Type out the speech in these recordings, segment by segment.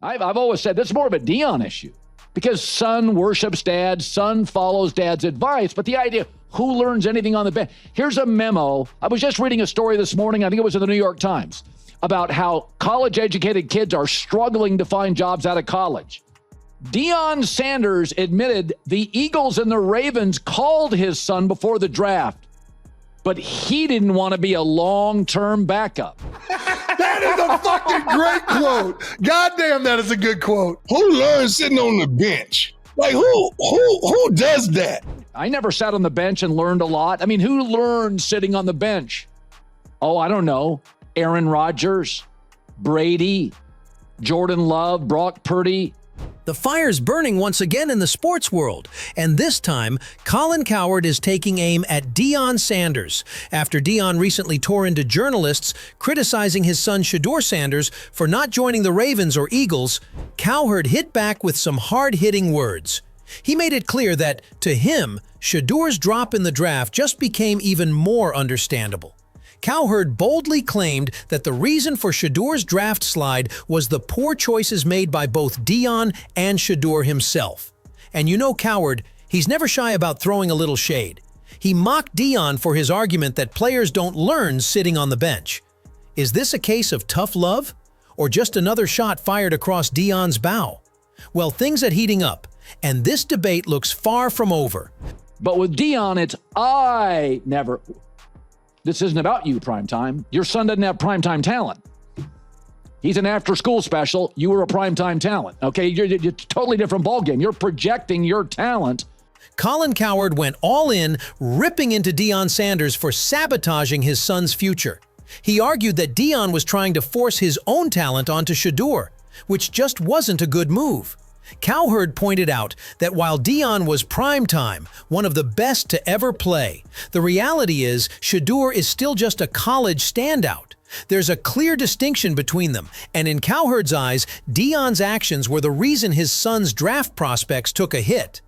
I've always said this is more of a Deion issue because son worships dad, son follows dad's advice. But the idea, who learns anything on the bench? Here's a memo. I was just reading a story this morning, I think it was in the New York Times, about how college-educated kids are struggling to find jobs out of college. Deionsanders admitted the Eagles and the Ravens called his son before the draft, but he didn't want to be a long-term backup. That is a fucking great quote. Goddamn, that is a good quote. Who learns sitting on the bench? Like, who does that? I never sat on the bench and learned a lot. I mean, who learned sitting on the bench? Oh, I don't know. Aaron Rodgers, Brady, Jordan Love, Brock Purdy. The fire's burning once again in the sports world, and this time, Colin Cowherd is taking aim at Deion Sanders after Deion recently tore into journalists criticizing his son Shedeur Sanders for not joining the Ravens or Eagles. Cowherd hit back with some hard-hitting words. He made it clear that, to him, Shedeur's drop in the draft just became even more understandable. Cowherd boldly claimed that the reason for Shedeur's draft slide was the poor choices made by both Deion and Shedeur himself. And you know Cowherd, he's never shy about throwing a little shade. He mocked Deion for his argument that players don't learn sitting on the bench. Is this a case of tough love? Or just another shot fired across Deion's bow? Well, things are heating up, and this debate looks far from over. But with Deion, it's This isn't about you, primetime. Your son doesn't have primetime talent. He's an after-school special. You were a primetime talent, okay? You're a totally different ballgame. You're projecting your talent. Colin Cowherd went all in, ripping into Deion Sanders for sabotaging his son's future. He argued that Deion was trying to force his own talent onto Shedeur, which just wasn't a good move. Cowherd pointed out that while Deion was primetime, one of the best to ever play, the reality is Shedeur is still just a college standout. There's a clear distinction between them, and in Cowherd's eyes, Deion's actions were the reason his son's draft prospects took a hit.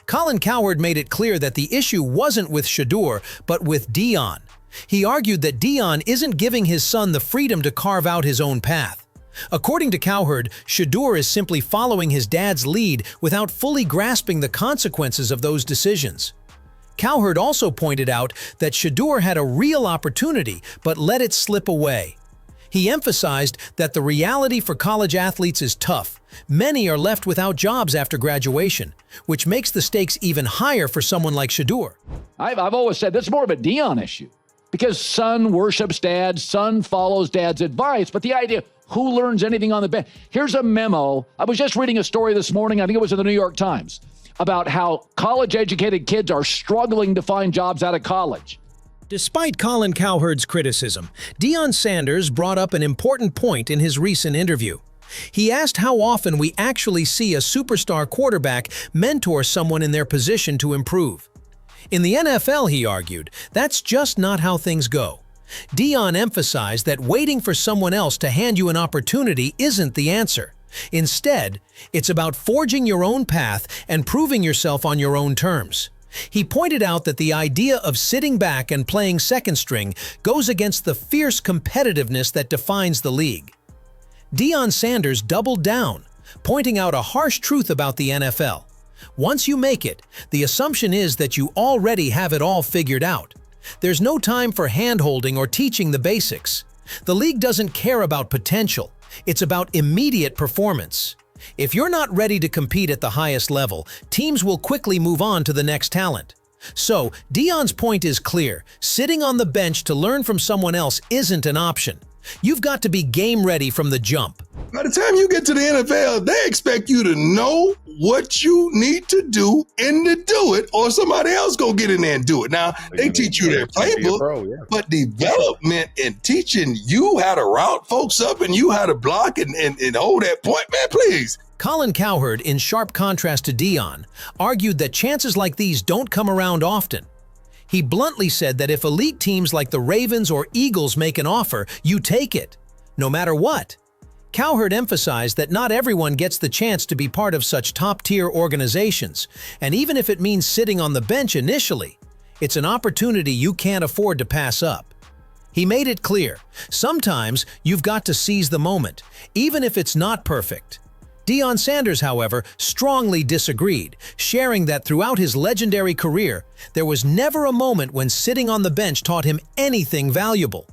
Colin Cowherd made it clear that the issue wasn't with Shedeur, but with Deion. He argued that Deion isn't giving his son the freedom to carve out his own path. According to Cowherd, Shedeur is simply following his dad's lead without fully grasping the consequences of those decisions. Cowherd also pointed out that Shedeur had a real opportunity but let it slip away. He emphasized that the reality for college athletes is tough. Many are left without jobs after graduation, which makes the stakes even higher for someone like Shedeur. I've always said this is more of a Deion issue because son worships dad, son follows dad's advice. But the idea, who learns anything on the bench? Here's a memo. I was just reading a story this morning, I think it was in the New York Times, about how college-educated kids are struggling to find jobs out of college. Despite Colin Cowherd's criticism, Deion Sanders brought up an important point in his recent interview. He asked how often we actually see a superstar quarterback mentor someone in their position to improve. In the NFL, he argued, that's just not how things go. Deion emphasized that waiting for someone else to hand you an opportunity isn't the answer. Instead, it's about forging your own path and proving yourself on your own terms. He pointed out that the idea of sitting back and playing second string goes against the fierce competitiveness that defines the league. Deion Sanders doubled down, pointing out a harsh truth about the NFL. Once you make it, the assumption is that you already have it all figured out. There's no time for hand-holding or teaching the basics. The league doesn't care about potential. It's about immediate performance. If you're not ready to compete at the highest level, teams will quickly move on to the next talent. So, Deion's point is clear. Sitting on the bench to learn from someone else isn't an option. You've got to be game ready from the jump. By the time you get to the NFL, they expect you to know what you need to do and to do it, or somebody else go get in there and do it. Now, they teach you their playbook, but development and teaching you how to route folks up and you how to block and hold that point, man, please. Colin Cowherd, in sharp contrast to Deion, argued that chances like these don't come around often. He bluntly said that if elite teams like the Ravens or Eagles make an offer, you take it, no matter what. Cowherd emphasized that not everyone gets the chance to be part of such top-tier organizations, and even if it means sitting on the bench initially, it's an opportunity you can't afford to pass up. He made it clear, sometimes you've got to seize the moment, even if it's not perfect. Deion Sanders, however, strongly disagreed, sharing that throughout his legendary career, there was never a moment when sitting on the bench taught him anything valuable.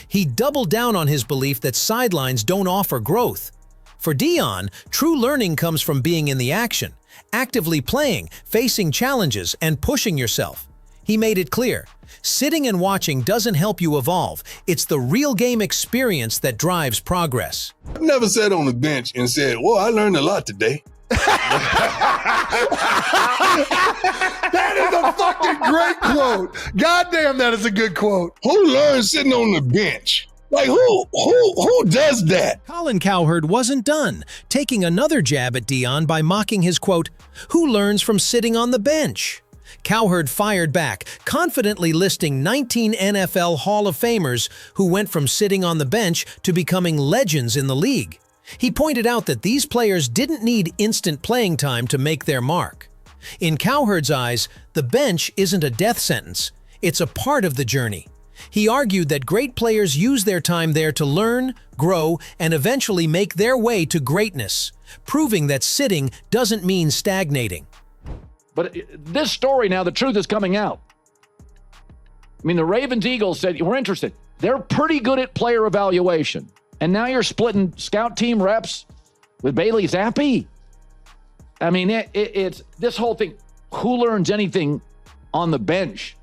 He doubled down on his belief that sidelines don't offer growth. For Deion, true learning comes from being in the action, actively playing, facing challenges, and pushing yourself. He made it clear, sitting and watching doesn't help you evolve. It's the real game experience that drives progress. I've never sat on the bench and said, well, I learned a lot today. That is a fucking great quote. Goddamn, that is a good quote. Who learns sitting on the bench? Like, who does that? Colin Cowherd wasn't done, taking another jab at Deion by mocking his quote, "Who learns from sitting on the bench?" Cowherd fired back, confidently listing 19 NFL Hall of Famers who went from sitting on the bench to becoming legends in the league. He pointed out that these players didn't need instant playing time to make their mark. In Cowherd's eyes, the bench isn't a death sentence, it's a part of the journey. He argued that great players use their time there to learn, grow, and eventually make their way to greatness, proving that sitting doesn't mean stagnating. But this story now, the truth is coming out. I mean, the Ravens-Eagles said, we're interested. They're pretty good at player evaluation. And now you're splitting scout team reps with Bailey Zappi. I mean, it's this whole thing. Who learns anything on the bench?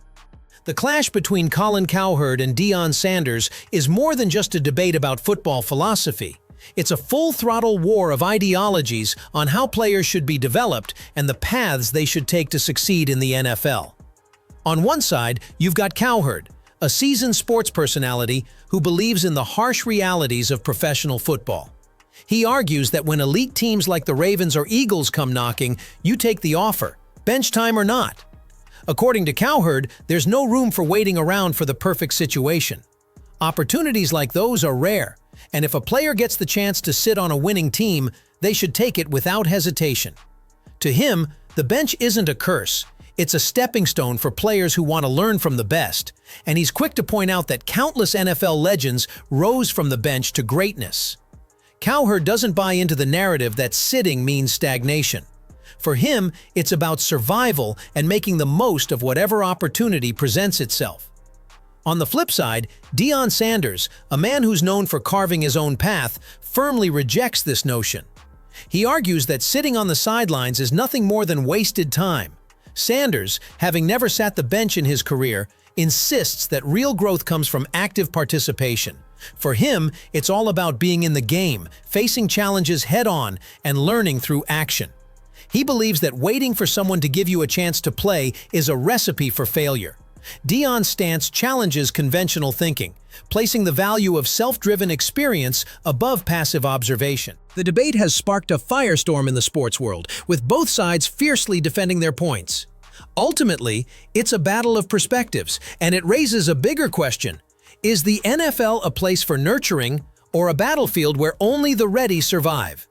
The clash between Colin Cowherd and Deion Sanders is more than just a debate about football philosophy. It's a full-throttle war of ideologies on how players should be developed and the paths they should take to succeed in the NFL. On one side, you've got Cowherd, a seasoned sports personality who believes in the harsh realities of professional football. He argues that when elite teams like the Ravens or Eagles come knocking, you take the offer, bench time or not. According to Cowherd, there's no room for waiting around for the perfect situation. Opportunities like those are rare, and if a player gets the chance to sit on a winning team, they should take it without hesitation. To him, the bench isn't a curse. It's a stepping stone for players who want to learn from the best, and he's quick to point out that countless NFL legends rose from the bench to greatness. Cowherd doesn't buy into the narrative that sitting means stagnation. For him, it's about survival and making the most of whatever opportunity presents itself. On the flip side, Deion Sanders, a man who's known for carving his own path, firmly rejects this notion. He argues that sitting on the sidelines is nothing more than wasted time. Sanders, having never sat the bench in his career, insists that real growth comes from active participation. For him, it's all about being in the game, facing challenges head-on, and learning through action. He believes that waiting for someone to give you a chance to play is a recipe for failure. Deion's stance challenges conventional thinking, placing the value of self-driven experience above passive observation. The debate has sparked a firestorm in the sports world, with both sides fiercely defending their points. Ultimately, it's a battle of perspectives, and it raises a bigger question. Is the NFL a place for nurturing, or a battlefield where only the ready survive?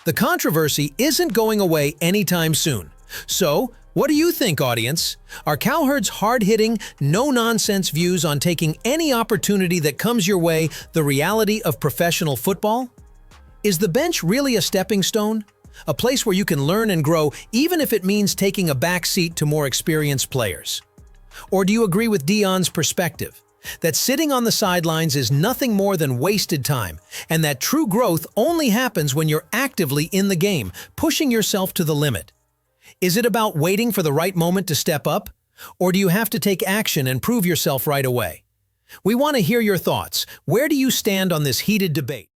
The controversy isn't going away anytime soon. So, what do you think, audience? Are Cowherd's hard-hitting, no-nonsense views on taking any opportunity that comes your way the reality of professional football? Is the bench really a stepping stone? A place where you can learn and grow even if it means taking a back seat to more experienced players? Or do you agree with Deion's perspective, that sitting on the sidelines is nothing more than wasted time, and that true growth only happens when you're actively in the game, pushing yourself to the limit? Is it about waiting for the right moment to step up? Or do you have to take action and prove yourself right away? We want to hear your thoughts. Where do you stand on this heated debate?